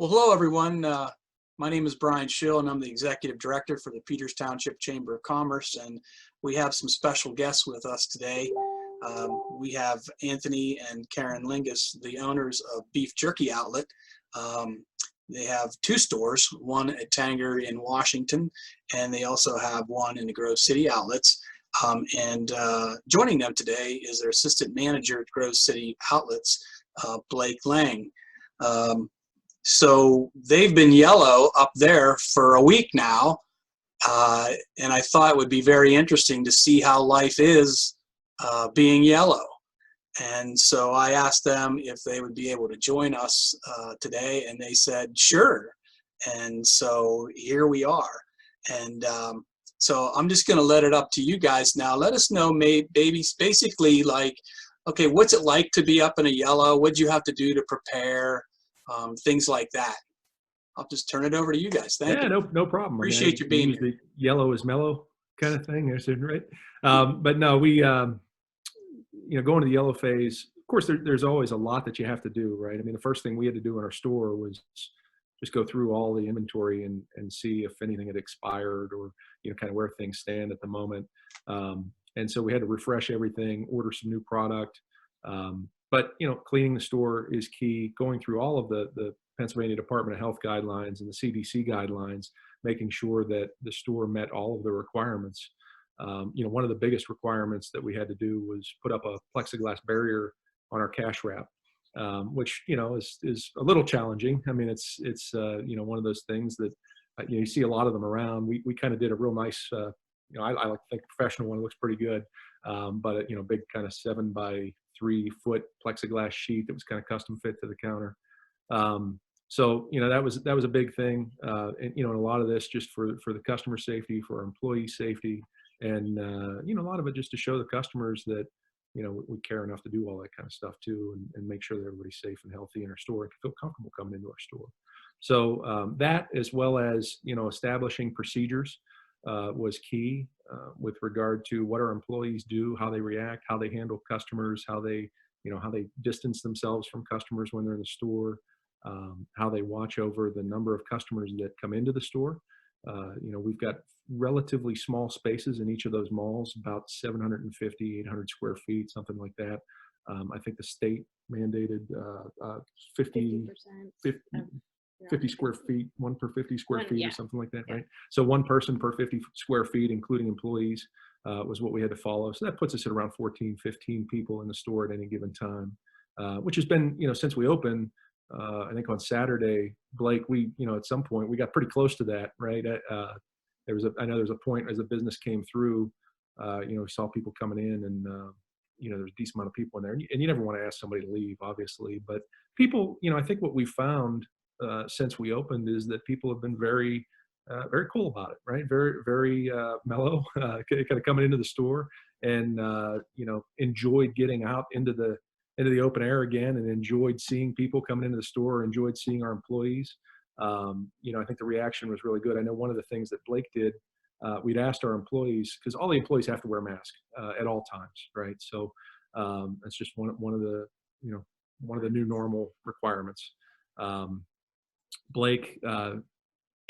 Well, hello, everyone. My name is Brian Schill, and I'm the Executive Director for the Peters Township Chamber of Commerce, and we have some special guests with us today. We have Anthony and Karen Lingus, the owners of Beef Jerky Outlet. They have two stores, one at Tanger in Washington, and they also have one in the Grove City Outlets. Joining them today is their Assistant Manager at Grove City Outlets, Blake Lang. So they've been yellow up there for a week now, and I thought it would be very interesting to see how life is being yellow. And so I asked them if they would be able to join us today, and they said sure. And so here we are. And so I'm just going to let it up to you guys now. Let us know, babies, basically, like, okay, what's it like to be up in a yellow? What'd you have to do to prepare? Things like that. I'll just turn it over to you guys. Thank you. No problem. Appreciate you being here. The yellow is mellow kind of thing, right? But no, we, going to the yellow phase, of course, there's always a lot that you have to do, right? I mean, the first thing we had to do in our store was just go through all the inventory and see if anything had expired or, kind of where things stand at the moment. And so we had to refresh everything, order some new product. But, cleaning the store is key, going through all of the Pennsylvania Department of Health guidelines and the CDC guidelines, making sure that the store met all of the requirements. One of the biggest requirements that we had to do was put up a plexiglass barrier on our cash wrap, which, is a little challenging. I mean, it's one of those things that, you see a lot of them around. We kind of did a real nice, I like to think professional one. It looks pretty good. But, big kind of 7-by-3-foot plexiglass sheet that was kind of custom fit to the counter. So, that was a big thing. And, a lot of this just for the customer safety, for our employee safety, and, a lot of it just to show the customers that, we care enough to do all that kind of stuff too, and make sure that everybody's safe and healthy in our store and feel comfortable coming into our store. So that, as well as, establishing procedures, was key with regard to what our employees do, how they react, how they handle customers, how they distance themselves from customers when they're in the store, how they watch over the number of customers that come into the store. We've got relatively small spaces in each of those malls, about 750, 800 square feet, something like that. I think the state mandated 50 square feet, one per 50 square feet, or something like that, right? So one person per 50 square feet, including employees, was what we had to follow. So that puts us at around 14, 15 people in the store at any given time, which has been, since we opened, I think on Saturday, Blake, we, at some point we got pretty close to that, right? I know there was a point as the business came through, we saw people coming in, and, there's a decent amount of people in there, and you never want to ask somebody to leave, obviously, but people, I think what we found since we opened is that people have been very cool about it, right? Very, very mellow, kind of coming into the store, and enjoyed getting out into the open air again, and enjoyed seeing people coming into the store, enjoyed seeing our employees. I think the reaction was really good. I know one of the things that Blake did, we'd asked our employees, because all the employees have to wear a mask at all times, right? So that's just one of the new normal requirements. Blake,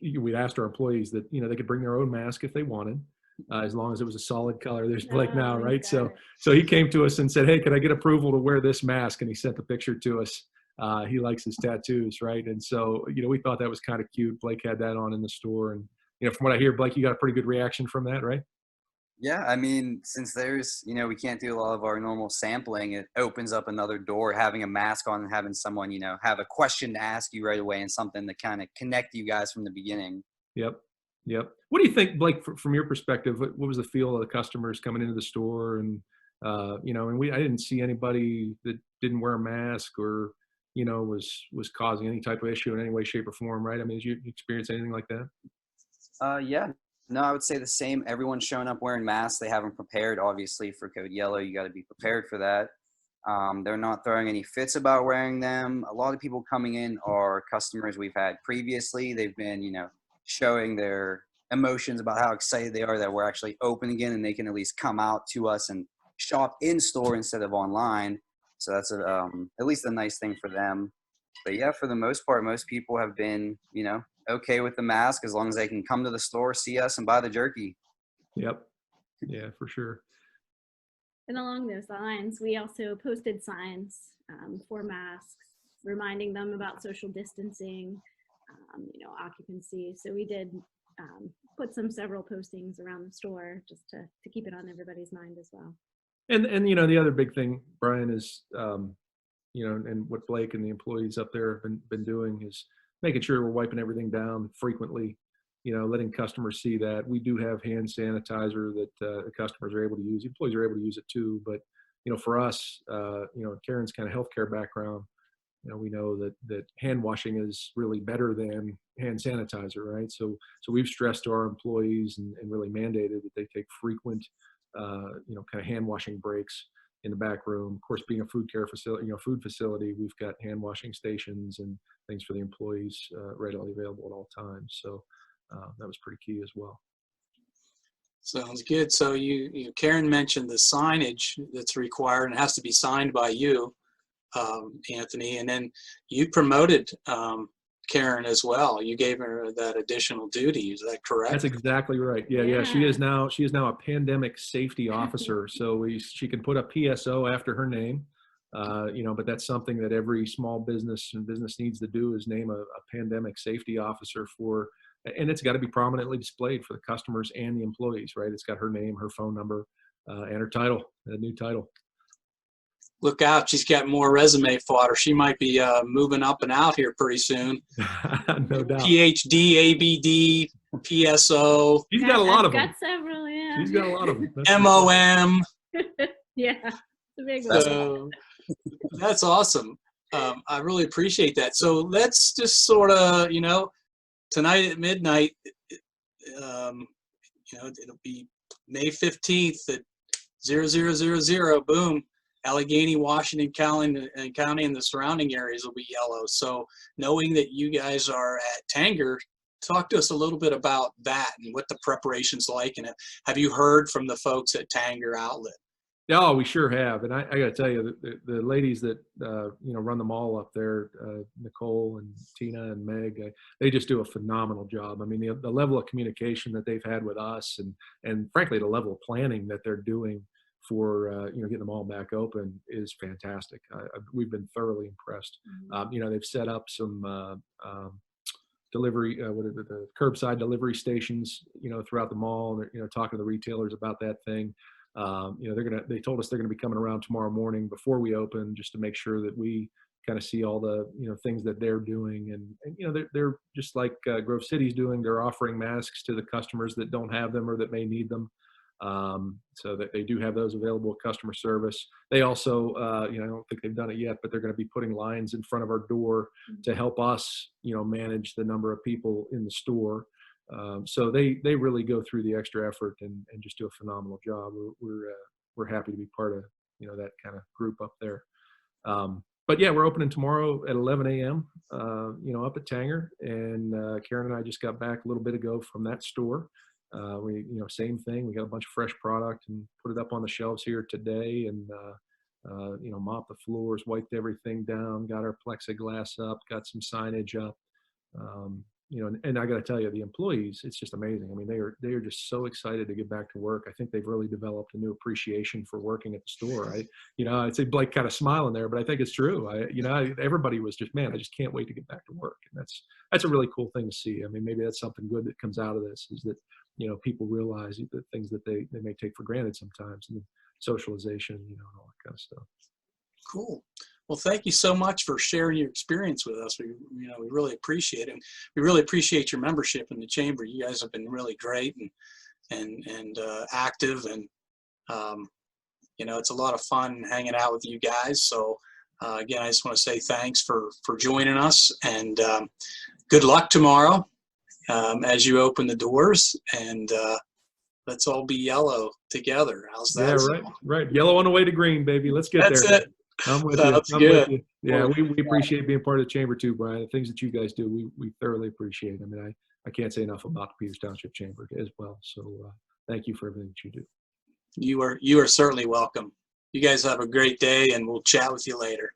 we'd asked our employees that, they could bring their own mask if they wanted, as long as it was a solid color. There's Blake now, right? So he came to us and said, hey, can I get approval to wear this mask? And he sent the picture to us. He likes his tattoos, right? And so, we thought that was kind of cute. Blake had that on in the store. And, from what I hear, Blake, you got a pretty good reaction from that, right? Yeah, I mean, since there's, we can't do a lot of our normal sampling, it opens up another door, having a mask on and having someone, have a question to ask you right away and something to kind of connect you guys from the beginning. Yep. What do you think, Blake, from your perspective, what was the feel of the customers coming into the store? And, I didn't see anybody that didn't wear a mask or, was causing any type of issue in any way, shape, or form, right? I mean, did you experience anything like that? Yeah. No, I would say the same. Everyone's showing up wearing masks. They haven't prepared, obviously, for Code Yellow. You got to be prepared for that. They're not throwing any fits about wearing them. A lot of people coming in are customers we've had previously. They've been, showing their emotions about how excited they are that we're actually open again, and they can at least come out to us and shop in store instead of online. So that's at least a nice thing for them. But yeah, for the most part, most people have been, you know, okay with the mask as long as they can come to the store, see us, and buy the jerky. Yep. Yeah, for sure. And along those lines, we also posted signs for masks, reminding them about social distancing, occupancy. So we did put several postings around the store just to keep it on everybody's mind as well. And the other big thing, Brian, is and what Blake and the employees up there have been doing is making sure we're wiping everything down frequently. Letting customers see that we do have hand sanitizer that the customers are able to use. Employees are able to use it too. But for us, Karen's kind of healthcare background, we know that hand washing is really better than hand sanitizer, right? So we've stressed to our employees and really mandated that they take frequent, kind of hand washing breaks in the back room. Of course, being a food facility, we've got hand washing stations and things for the employees readily available at all times. So that was pretty key as well. Sounds good. So Karen mentioned the signage that's required and it has to be signed by you, Anthony, and then you promoted Karen as well. You gave her that additional duty. Is that correct? That's exactly right. Yeah. She is now a pandemic safety officer. So she can put a PSO after her name. But that's something that every small business needs to do, is name a pandemic safety officer and it's got to be prominently displayed for the customers and the employees, right? It's got her name, her phone number, and her title, a new title. Look out, she's got more resume fodder. She might be moving up and out here pretty soon. No doubt. PhD, ABD, PSO. She's got a lot of them. Got several, yeah. She's got a lot of them. MOM. Yeah, the big one. So that's awesome. I really appreciate that. So let's just sort of, tonight at midnight, it'll be May 15th at 0000, boom. Allegheny, Washington County, and the surrounding areas will be yellow. So knowing that you guys are at Tanger, talk to us a little bit about that and what the preparation's like. And have you heard from the folks at Tanger Outlet? Yeah, we sure have. And I got to tell you, the ladies that, run the mall up there, Nicole and Tina and Meg, they just do a phenomenal job. I mean, the level of communication that they've had with us and frankly, the level of planning that they're doing for, getting the mall back open is fantastic. We've been thoroughly impressed. Mm-hmm. They've set up some delivery, the curbside delivery stations, throughout the mall. They're, talking to the retailers about that thing. They told us they're going to be coming around tomorrow morning before we open, just to make sure that we kind of see all the, things that they're doing. And they're just like Grove City's doing. They're offering masks to the customers that don't have them or that may need them. So that they do have those available at customer service. They also, I don't think they've done it yet, but they're going to be putting lines in front of our door to help us, manage the number of people in the store. So they really go through the extra effort and just do a phenomenal job. We're happy to be part of, that kind of group up there. But yeah, we're opening tomorrow at 11 a.m., up at Tanger, and Karen and I just got back a little bit ago from that store. We, same thing. We got a bunch of fresh product and put it up on the shelves here today, and mopped the floors, wiped everything down, got our plexiglass up, got some signage up. And I got to tell you, the employees, it's just amazing. I mean, they are just so excited to get back to work. I think they've really developed a new appreciation for working at the store. I'd say Blake kind of smiling there, but I think it's true. Everybody was just, man, I just can't wait to get back to work. And that's a really cool thing to see. I mean, maybe that's something good that comes out of this, is that, people realize the things that they may take for granted sometimes, and socialization, and all that kind of stuff. Cool. Well, thank you so much for sharing your experience with us. We really appreciate it. And we really appreciate your membership in the chamber. You guys have been really great and active, and it's a lot of fun hanging out with you guys. So again, I just want to say thanks for joining us, and good luck tomorrow as you open the doors, and let's all be yellow together. How's that? Yeah, right. Yellow on the way to green, baby. Let's get there. That's it. I'm with That's you. good. With you. Yeah, we appreciate being part of the chamber too, Brian. The things that you guys do, we thoroughly appreciate. I mean, I can't say enough about the Peters Township Chamber as well. So thank you for everything that you do. You are certainly welcome. You guys have a great day, and we'll chat with you later.